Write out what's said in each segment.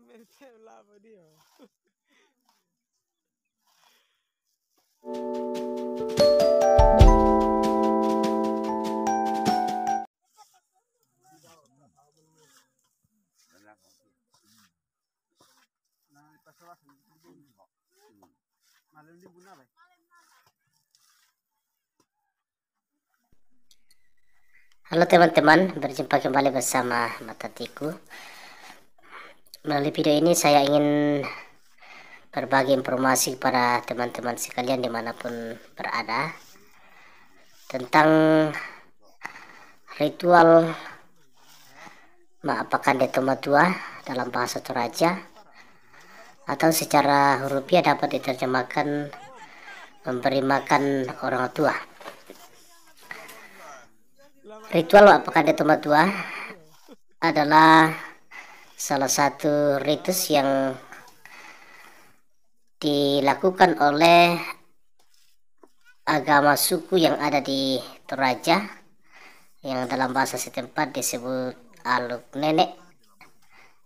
Veramente bravo Dio. Halo teman-teman, berjumpa kembali bersama Matatiku. Melalui video ini saya ingin berbagi informasi kepada teman-teman sekalian dimanapun berada tentang ritual Maapakan de Tomatua dalam bahasa Toraja, atau secara hurufiah dapat diterjemahkan memberi makan orang tua. Ritual Maapakan de Tomatua adalah salah satu ritus yang dilakukan oleh agama suku yang ada di Toraja, yang dalam bahasa setempat disebut Aluk Nenek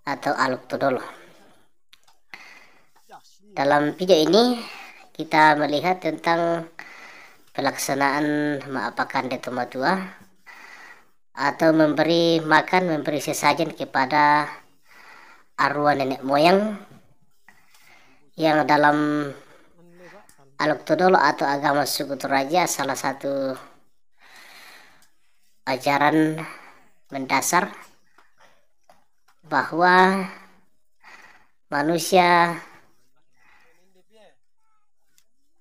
atau Aluk Todolo. Dalam video ini kita melihat tentang pelaksanaan Maapakan de Tomatua atau memberi makan, memberi sesajen kepada arwah nenek moyang yang dalam Aluk Todolo atau agama suku Toraja salah satu ajaran mendasar bahwa manusia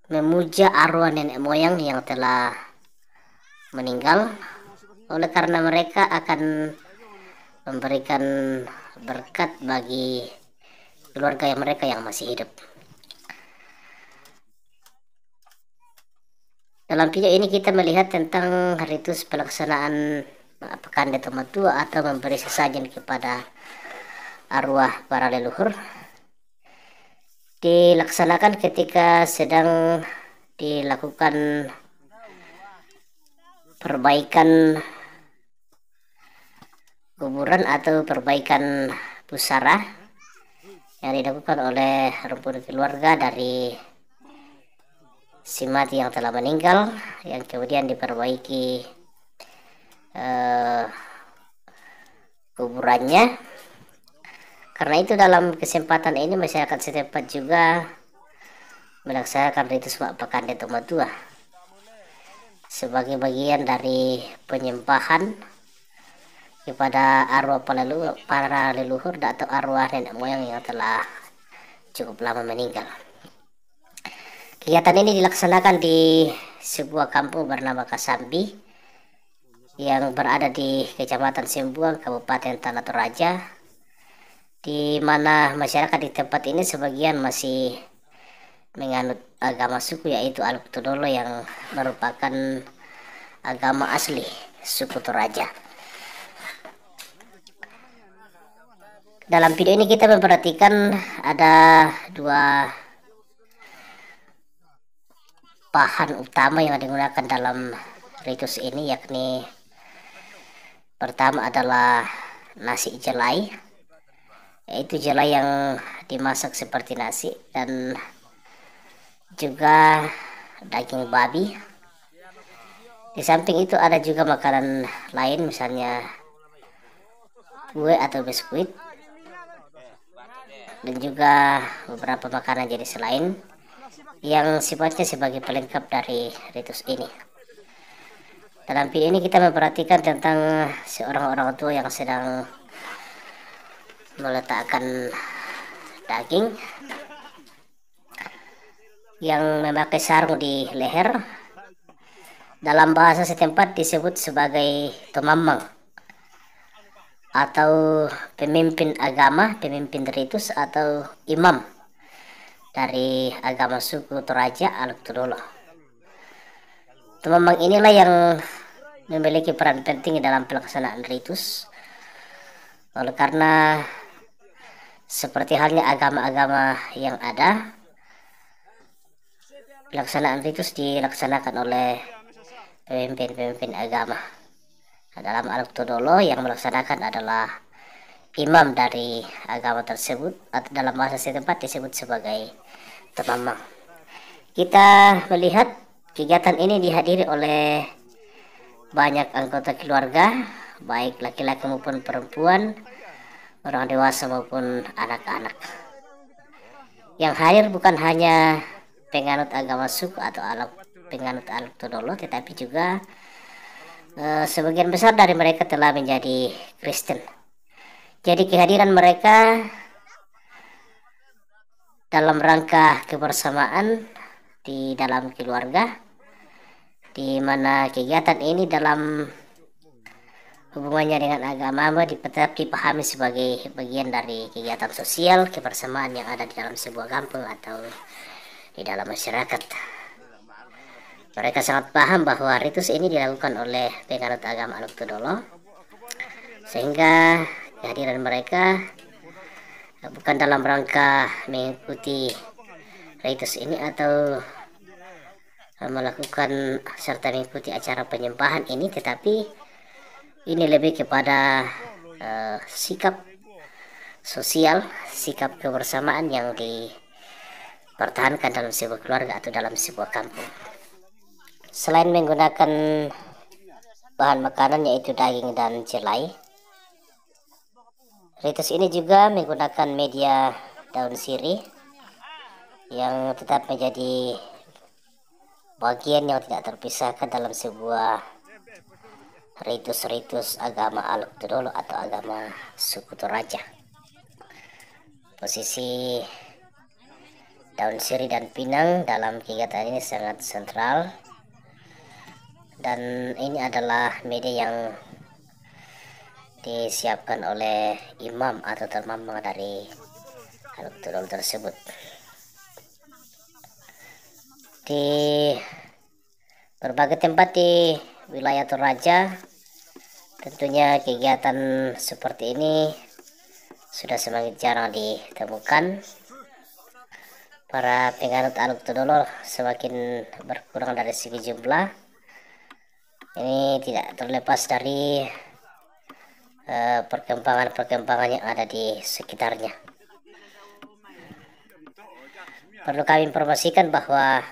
memuja arwah nenek moyang yang telah meninggal, oleh karena mereka akan memberikan berkat bagi keluarga mereka yang masih hidup. Dalam video ini kita melihat tentang ritus pelaksanaan Maapakan de Tomatua atau memberi sesajen kepada arwah para leluhur, dilaksanakan ketika sedang dilakukan perbaikan kuburan atau perbaikan pusara yang dilakukan oleh rumpun keluarga dari si mati yang telah meninggal, yang kemudian diperbaiki kuburannya. Karena itu dalam kesempatan ini masyarakat setempat juga melaksanakan ritus Maapakan de Tomatua sebagai bagian dari penyembahan kepada arwah para leluhur atau arwah nenek moyang yang telah cukup lama meninggal. Kegiatan ini dilaksanakan di sebuah kampung bernama Kasambi yang berada di Kecamatan Sembuang, Kabupaten Tanah Toraja, di mana masyarakat di tempat ini sebagian masih menganut agama suku yaitu Aluk Todolo yang merupakan agama asli suku Toraja. Dalam video ini kita memperhatikan ada dua bahan utama yang digunakan dalam ritus ini, yakni pertama adalah nasi jelai, yaitu jelai yang dimasak seperti nasi, dan juga daging babi. Di samping itu ada juga makanan lain, misalnya kue atau biskuit, dan juga beberapa makanan jenis lain yang sifatnya sebagai pelengkap dari ritus ini. Dalam video ini kita memperhatikan tentang seorang orang tua yang sedang meletakkan daging yang memakai sarung di leher. Dalam bahasa setempat disebut sebagai tomamang atau pemimpin agama, pemimpin ritus atau imam dari agama suku Toraja Aluk Todolo. Tomamang inilah yang memiliki peran penting dalam pelaksanaan ritus, oleh karena seperti halnya agama-agama yang ada, pelaksanaan ritus dilaksanakan oleh pemimpin-pemimpin agama. Dalam Aluk Todolo yang melaksanakan adalah imam dari agama tersebut, atau dalam bahasa setempat disebut sebagai temamang. Kita melihat kegiatan ini dihadiri oleh banyak anggota keluarga, baik laki-laki maupun perempuan, orang dewasa maupun anak-anak. Yang hadir bukan hanya penganut agama suku atau penganut Aluk Todolo, tetapi juga sebagian besar dari mereka telah menjadi Kristen. Jadi kehadiran mereka dalam rangka kebersamaan di dalam keluarga, di mana kegiatan ini dalam hubungannya dengan agama tetap dipahami sebagai bagian dari kegiatan sosial kebersamaan yang ada di dalam sebuah kampung atau di dalam masyarakat. Mereka sangat paham bahwa ritus ini dilakukan oleh penganut agama Aluk Todolo, sehingga kehadiran mereka bukan dalam rangka mengikuti ritus ini atau melakukan serta mengikuti acara penyembahan ini, tetapi ini lebih kepada sikap sosial, sikap kebersamaan yang dipertahankan dalam sebuah keluarga atau dalam sebuah kampung. Selain menggunakan bahan makanan yaitu daging dan jelai, ritus ini juga menggunakan media daun sirih yang tetap menjadi bagian yang tidak terpisahkan dalam sebuah ritus-ritus agama Aluk Todolo atau agama suku Toraja. Posisi daun sirih dan pinang dalam kegiatan ini sangat sentral, dan ini adalah media yang disiapkan oleh imam atau temamang dari Aluk Todolo tersebut. Di berbagai tempat di wilayah Toraja, tentunya kegiatan seperti ini sudah semakin jarang ditemukan. Para penganut Aluk Todolo semakin berkurang dari segi jumlah. Ini tidak terlepas dari perkembangan yang ada di sekitarnya. Perlu kami informasikan bahwa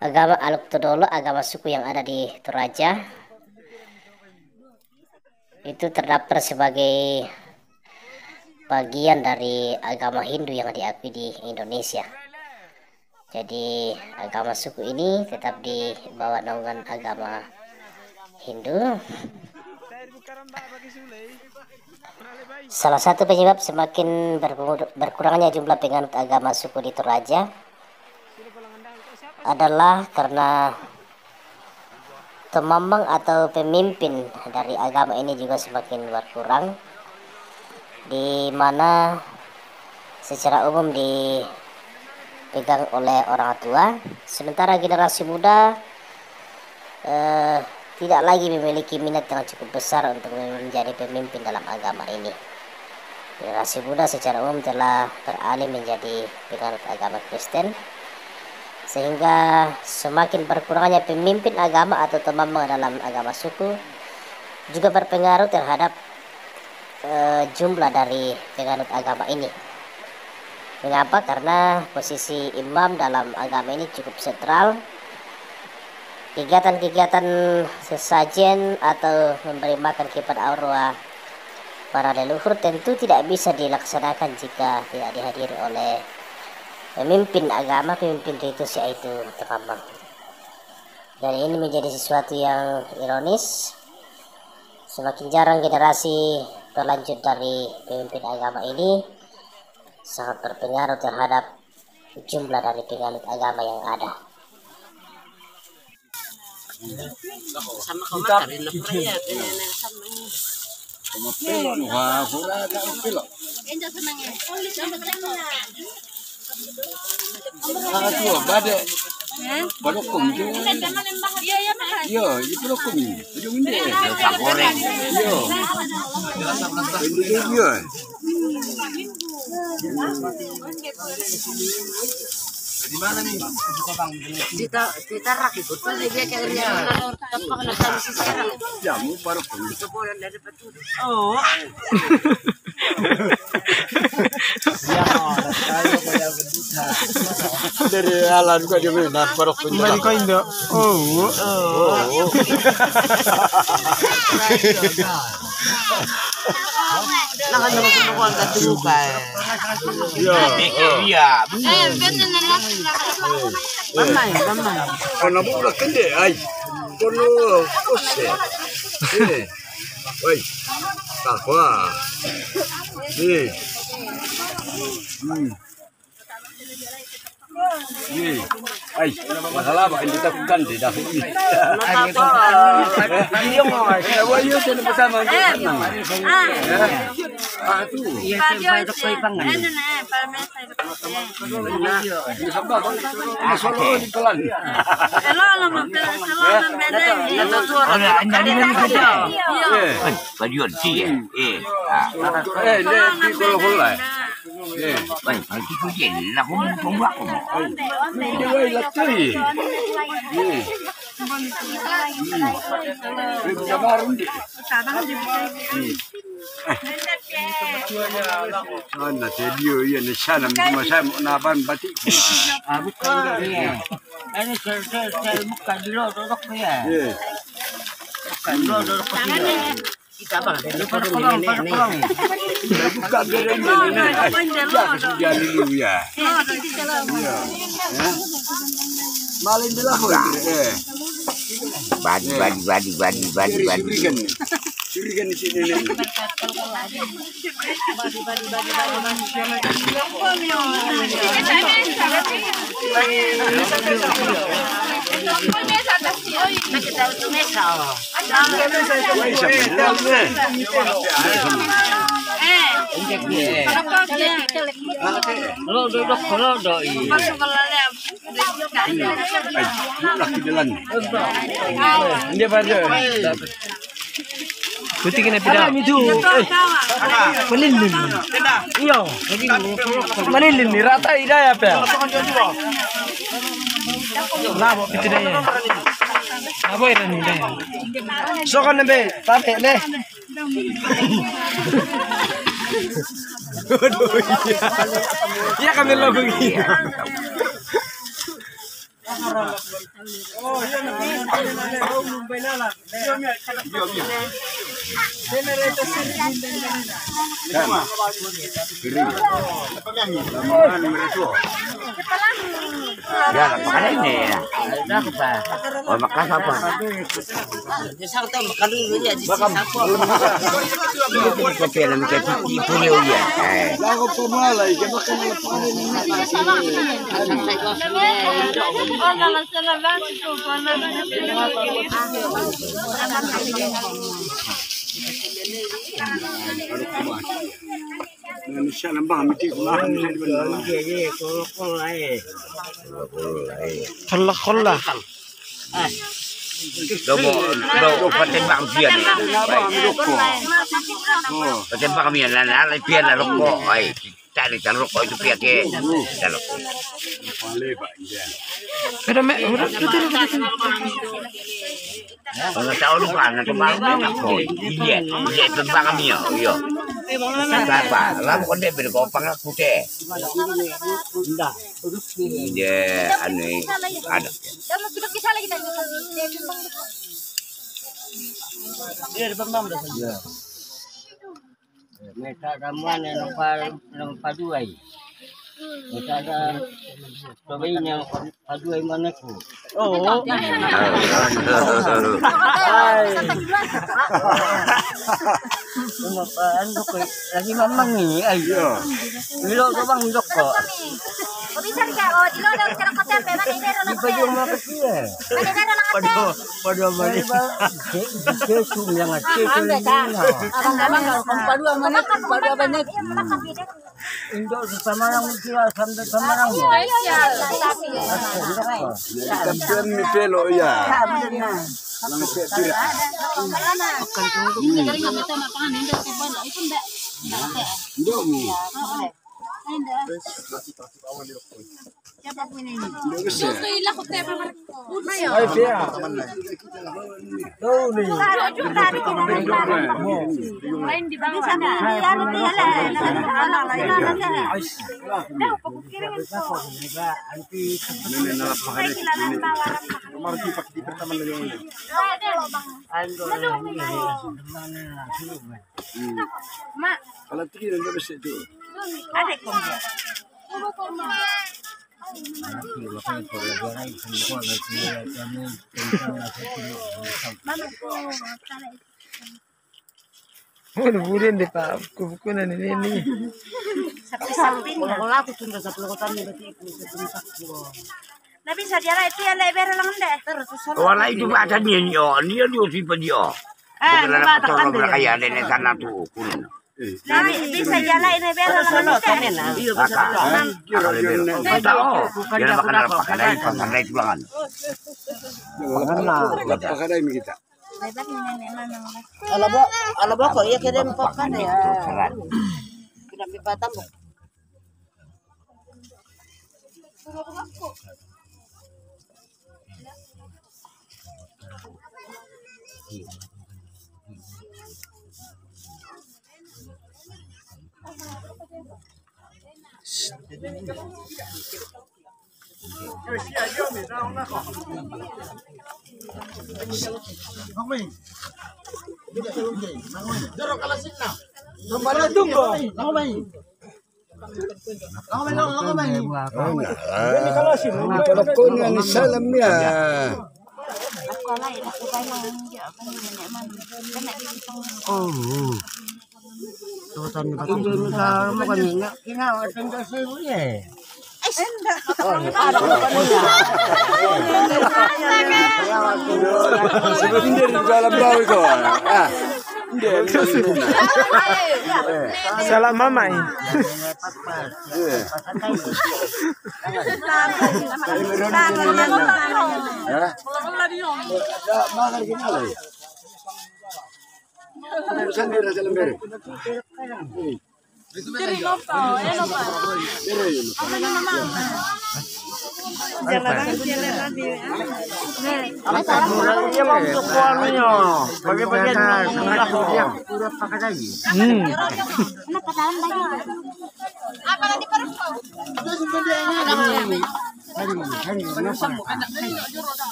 agama Aluk Todolo, agama suku yang ada di Toraja, itu terdaftar sebagai bagian dari agama Hindu yang diakui di Indonesia. Jadi agama suku ini tetap di bawah naungan agama Hindu. Salah satu penyebab semakin berkurangnya jumlah penganut agama suku di Toraja adalah karena temamang atau pemimpin dari agama ini juga semakin berkurang, di mana secara umum dipegang oleh orang tua, sementara generasi muda tidak lagi memiliki minat yang cukup besar untuk menjadi pemimpin dalam agama ini. Generasi muda secara umum telah beralih menjadi penganut agama Kristen, sehingga semakin berkurangnya pemimpin agama atau temamang dalam agama suku juga berpengaruh terhadap jumlah dari penganut agama ini. Mengapa? Karena posisi imam dalam agama ini cukup sentral. Kegiatan-kegiatan sesajen atau memberi makan kepada arwah para leluhur tentu tidak bisa dilaksanakan jika tidak dihadiri oleh pemimpin agama, pemimpin ritus, yaitu temamang. Dan ini menjadi sesuatu yang ironis. Semakin jarang generasi berlanjut dari pemimpin agama ini, sangat berpengaruh terhadap jumlah dari penganut agama yang ada. Sama kemarin na peraya kanya na sama ni. Pilo, wah, pura ka pilo. Enja senang ya. Sama kena. Ah, tu bade. Bade kum je. Iya ya mah. Yo, itu lo kum. Itu minde. Tak goreng. Yo. Itu yo. Di mana nih? Kita rak ikut dia kayak dia apa kena kami sekarang. Jamu parfum. Sebulan dari betul. Oh. Dari alam juga dia benar parfum. Kembali kau indo. Oh. Nakan naman kung katuka. Iya. Mamay. Kono buka kende ay. Kono kose. Ini. Woi. Takwa. Ini. Ini. Ay, masalah apa yang ditakutkan di dahulu ini? Iya mau, saya wayu saya bersama. Ah tu. Iya, saya bayar koi pangan. Solo di pelan. Baju sih ya. Di kolah. Baik, bagi tu je lah pun aku. Dia wayu latih. Ini baru ni. Mana dia ya ni sana masa naban batik. Ini saya buka dulu duduk ya. Bukan dulu duduk sini. Kita bang, Buka dia ni. Dia ni ya. Malin dia lah. Badi. Curigan di sini ni. kita untuk mesa. Lo duduk kalau doi. Laki jalan. Dia pada. Putih kena pida. Melilin. Iyo. Melilin ni rata ida ya pe. Labo piti daya. Labo ira ni daya. Sokan be, tape le. Iya kami lo begini. Ya, makanya ini. Oh, makas apa? Sang tahu makan dulu ya di Bakam. Kopi yang kita tipu ni ya. Lagu pemalai, kita makan Indonesia nambah mesti kulah ni Kolla. Dobo paten bang dia ni. Paten bang kami lah lah pian lah rokok. Ai, cari rokok itu pian ke. Kalau Ada me, orang tahu lu kan kemarin nak koi. Dia tentang kami yo. Apa? Lam konde berkopang aku teh. Dia anu ada. dia di bang dah. Mereka ramuan yang paduai. Mereka ada cobain yang paduai mana ku. Oh. Kenapaan kok lagi mamang ni ayo. Bilo ko bang doko. Bisa ka o dilo daw cara kote pe man idero na. Di pa mga kasiya. Pado mali. Ke sum yang ate ko. Abang-abang kung padu man padu ban Indo sama yang sila sampai sama yang. Kapten ni pelo ya. Lang pira. Ndio mu. Kalau tinggi dan besar itu. Burin deh Pak, kubukunan ini. Kalau aku tunda sa pelokotan ni berarti itu sebentak ko. Nabi sajarah itu yang lebar lang deh. Wala itu ada dia dia tipe dia. Bukan ada petorong kaya ada di sana tuh kunin. Nabi bisa jalan ini lebar lang deh. Iyo Maka, kalau lebih tahu, jangan makan apa kadai pasandai tulangan. Pakadai kita. Ala ba ko iya kede mpakan ya. Pinapipatan mo. Kalau kau ni salam ya. Tutan ni pati ni sa mo kanina. Kinawa tanda sa uye. Sebenarnya di dalam bawah itu. Salam mamai.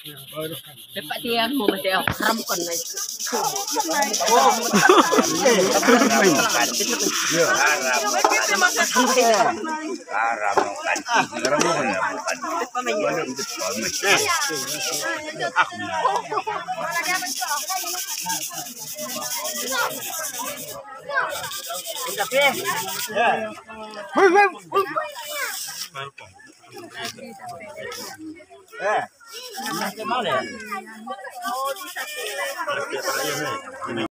Dapat dia mo mesti haram kon na.